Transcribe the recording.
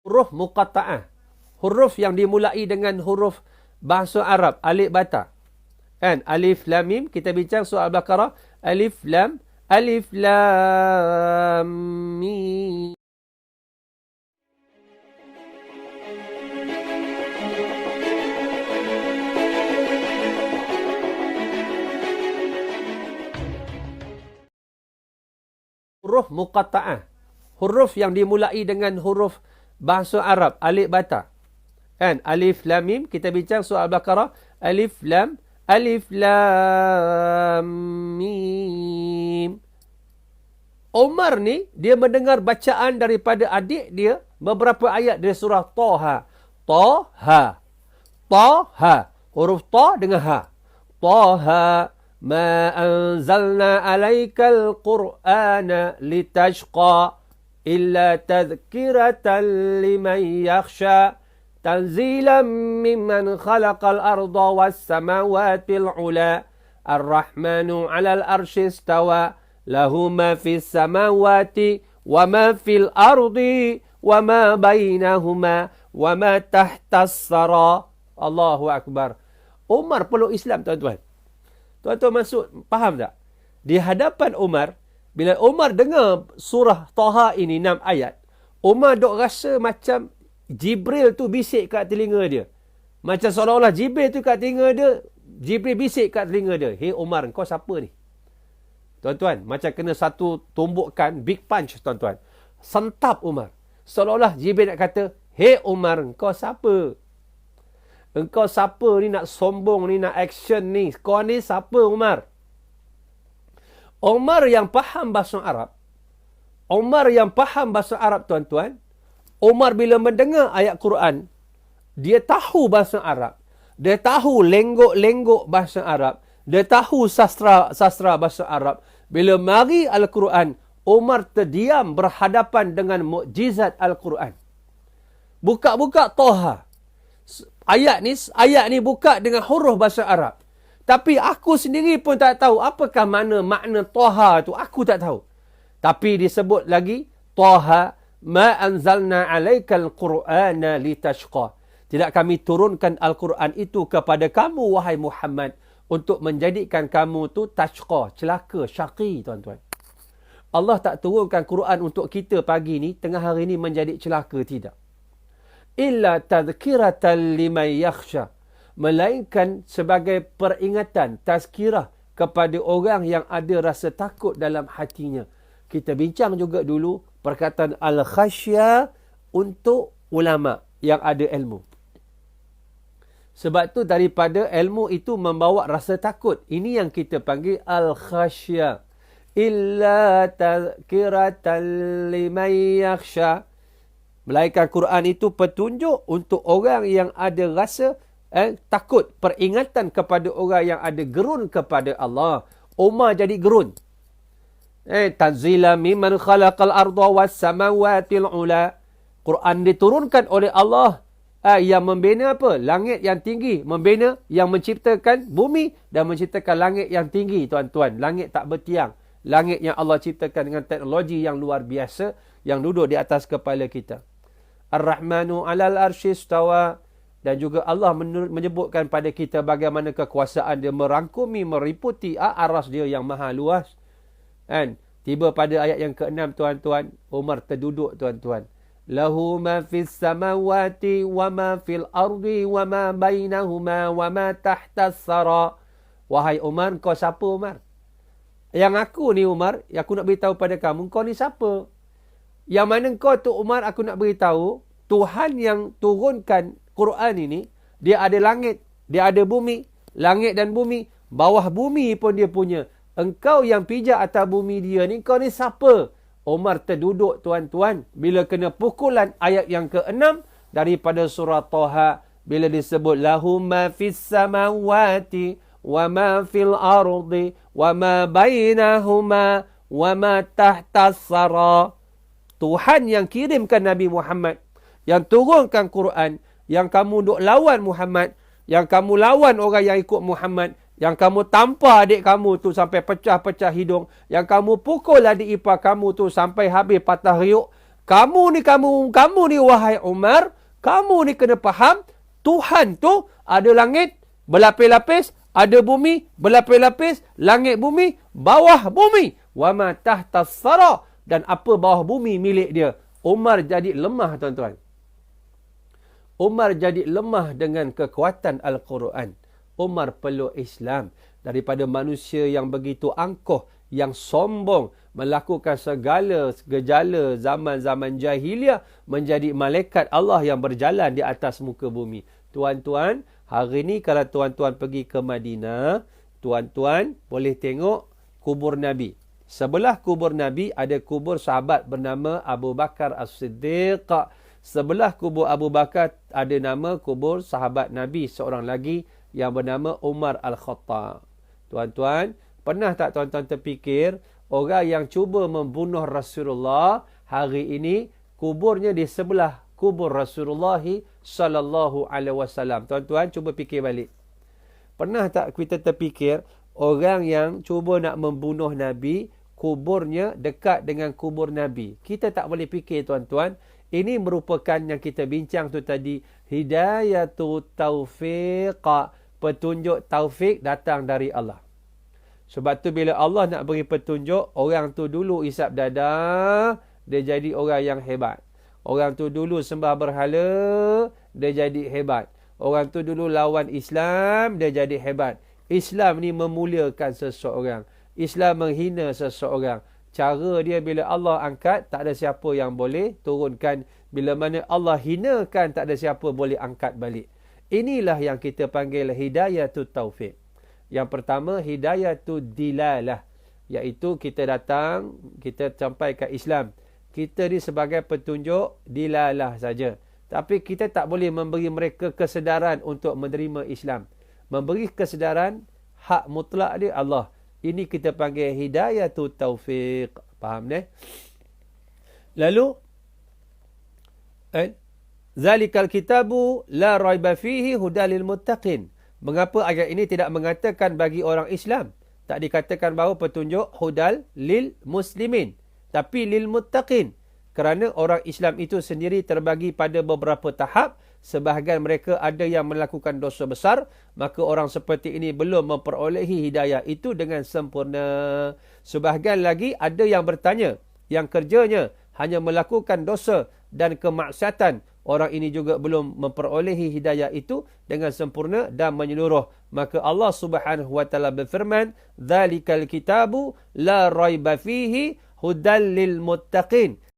Huruf muqatta'ah. Huruf yang dimulai dengan huruf bahasa Arab. Alif bata. Kan? Alif lam mim. Kita bincang surah Al-Baqarah. Alif lam. Alif lam mim. Huruf muqatta'ah. Huruf yang dimulai dengan huruf bahasa Arab. Alif bata. Kan? Alif lam mim. Kita bincang surah Al-Baqarah. Alif lam. Alif lam mim. Umar ni, dia mendengar bacaan daripada adik dia beberapa ayat dari surah Taha. Taha. Taha. Huruf Ta dengan Ha. Taha. Ma anzalna alaikal Qur'ana litashqa illa tadhkiratan liman yakhsha. تنزيلا ممن خلق الأرض والسماوات العلى الرحمن على الأرش استوى له ما في السماوات وما في الأرض وما بينهما وما تحت الثرى. Allahu Akbar. Umar peluk Islam, tuan-tuan. Tuan-tuan masuk, faham tak? Di hadapan Umar, bila Umar dengar surah Taha ini 6 ayat, Umar dok rasa macam Jibril tu bisik kat telinga dia. Macam seolah-olah Jibril tu kat telinga dia, Jibril bisik kat telinga dia. Hey Umar, kau siapa ni? Tuan-tuan, macam kena satu tumbukan, big punch, tuan-tuan. Sentap Umar. Seolah-olah Jibril nak kata, hey Umar, kau siapa? Engkau siapa ni nak sombong ni, nak action ni? Kau ni siapa Umar? Umar yang faham bahasa Arab. Umar yang faham bahasa Arab, tuan-tuan. Umar bila mendengar ayat Quran, dia tahu bahasa Arab. Dia tahu lenggok-lenggok bahasa Arab. Dia tahu sastra bahasa Arab. Bila mari Al-Quran, Umar terdiam berhadapan dengan mukjizat Al-Quran. Buka-buka Taha. Ayat ni buka dengan huruf bahasa Arab. Tapi aku sendiri pun tak tahu apakah makna Taha tu. Aku tak tahu. Tapi disebut lagi, Taha. Ma anzalna alaikal Qur'ana litashqa. Tidak kami turunkan Al-Quran itu kepada kamu, wahai Muhammad, untuk menjadikan kamu tu tashqa, celaka, syaqi, tuan-tuan. Allah tak turunkan Quran untuk kita pagi ni, tengah hari ni menjadi celaka, tidak. Illa tadhkiratan liman yakhsha. Melainkan sebagai peringatan, tazkirah kepada orang yang ada rasa takut dalam hatinya. Kita bincang juga dulu perkataan al-khasyah untuk ulama yang ada ilmu. Sebab tu daripada ilmu itu membawa rasa takut. Ini yang kita panggil al-khasyah. Illa tadhkiratan liman yakhsha. Melainkan Quran itu petunjuk untuk orang yang ada rasa takut. Peringatan kepada orang yang ada gerun kepada Allah. Umar jadi gerun. Tanzila mimman khalaqal arda was samawati al-ula. Quran diturunkan oleh Allah yang membina apa? Langit yang tinggi, membina yang menciptakan bumi dan menciptakan langit yang tinggi, tuan-tuan. Langit tak bertiang. Langit yang Allah ciptakan dengan teknologi yang luar biasa yang duduk di atas kepala kita. Ar-Rahmanu 'alal arsy istawa. Dan juga Allah menyebutkan pada kita bagaimana kekuasaan dia merangkumi, meliputi aras dia yang maha luas. Kan? Tiba pada ayat yang ke-6, tuan-tuan, Umar terduduk, tuan-tuan. Lahu ma fis samawati wa ma fil ardi wa ma bainahuma wa ma tahta as-sara. Wahai Umar, kau siapa Umar? Yang aku ni Umar, yang aku nak beritahu pada kamu, kau ni siapa? Yang mana kau tu Umar, aku nak beritahu, Tuhan yang turunkan Quran ini, dia ada langit, dia ada bumi, langit dan bumi, bawah bumi pun dia punya. Engkau yang pijak atas bumi dia ni, kau ni siapa? Umar terduduk, tuan-tuan, bila kena pukulan ayat yang ke-6 daripada surah Taha, bila disebut lahu ma fis samawati wa ma fil ardi wa ma bainahuma wa ma tahta as-sara. Tuhan yang kirimkan Nabi Muhammad, yang turunkan Quran, yang kamu duk lawan Muhammad, yang kamu lawan orang yang ikut Muhammad, yang kamu tampar adik kamu tu sampai pecah-pecah hidung, yang kamu pukul adik ipar kamu tu sampai habis patah riuk, Kamu ni wahai Umar, kamu ni kena faham, Tuhan tu ada langit berlapis-lapis, ada bumi berlapis-lapis, langit bumi, bawah bumi. Wa ma tahtas sara, dan apa bawah bumi milik dia. Umar jadi lemah, tuan-tuan. Umar jadi lemah dengan kekuatan Al-Quran. Umar peluk Islam daripada manusia yang begitu angkuh, yang sombong, melakukan segala gejala zaman-zaman jahiliah, menjadi malaikat Allah yang berjalan di atas muka bumi. Tuan-tuan, hari ni kalau tuan-tuan pergi ke Madinah, tuan-tuan boleh tengok kubur Nabi. Sebelah kubur Nabi ada kubur sahabat bernama Abu Bakar As-Siddiq. Sebelah kubur Abu Bakar ada nama kubur sahabat Nabi seorang lagi yang bernama Umar Al-Khattab. Tuan-tuan, pernah tak tuan-tuan terfikir orang yang cuba membunuh Rasulullah hari ini kuburnya di sebelah kubur Rasulullah sallallahu alaihi wasallam? Tuan-tuan cuba fikir balik. Pernah tak kita terfikir orang yang cuba nak membunuh Nabi kuburnya dekat dengan kubur Nabi? Kita tak boleh fikir, tuan-tuan. Ini merupakan yang kita bincang tu tadi, hidayatu taufiq, petunjuk taufik datang dari Allah. Sebab tu bila Allah nak beri petunjuk, orang tu dulu isap dada, dia jadi orang yang hebat. Orang tu dulu sembah berhala, dia jadi hebat. Orang tu dulu lawan Islam, dia jadi hebat. Islam ni memuliakan seseorang. Islam menghina seseorang. Cara dia bila Allah angkat, tak ada siapa yang boleh turunkan. Bila mana Allah hinakan, tak ada siapa boleh angkat balik. Inilah yang kita panggil hidayatut taufiq. Yang pertama, hidayatud dilalah. Iaitu kita datang, kita sampai ke Islam. Kita ni sebagai petunjuk dilalah saja. Tapi kita tak boleh memberi mereka kesedaran untuk menerima Islam. Memberi kesedaran, hak mutlak dia Allah. Ini kita panggil hidayatut taufiq. Faham ne? Lalu, zalikal kitabu la raiba fihi hudalil muttaqin. Mengapa ayat ini tidak mengatakan bagi orang Islam? Tak dikatakan bahawa petunjuk hudal lil muslimin. Tapi lil muttaqin. Kerana orang Islam itu sendiri terbagi pada beberapa tahap. Sebahagian mereka ada yang melakukan dosa besar. Maka orang seperti ini belum memperolehi hidayah itu dengan sempurna. Sebahagian lagi ada yang bertanya. Yang kerjanya hanya melakukan dosa dan kemaksiatan. Orang ini juga belum memperolehi hidayah itu dengan sempurna dan menyeluruh. Maka Allah Subhanahu wa taala berfirman, "Dzalikal kitabu la raiba fihi hudal lil muttaqin."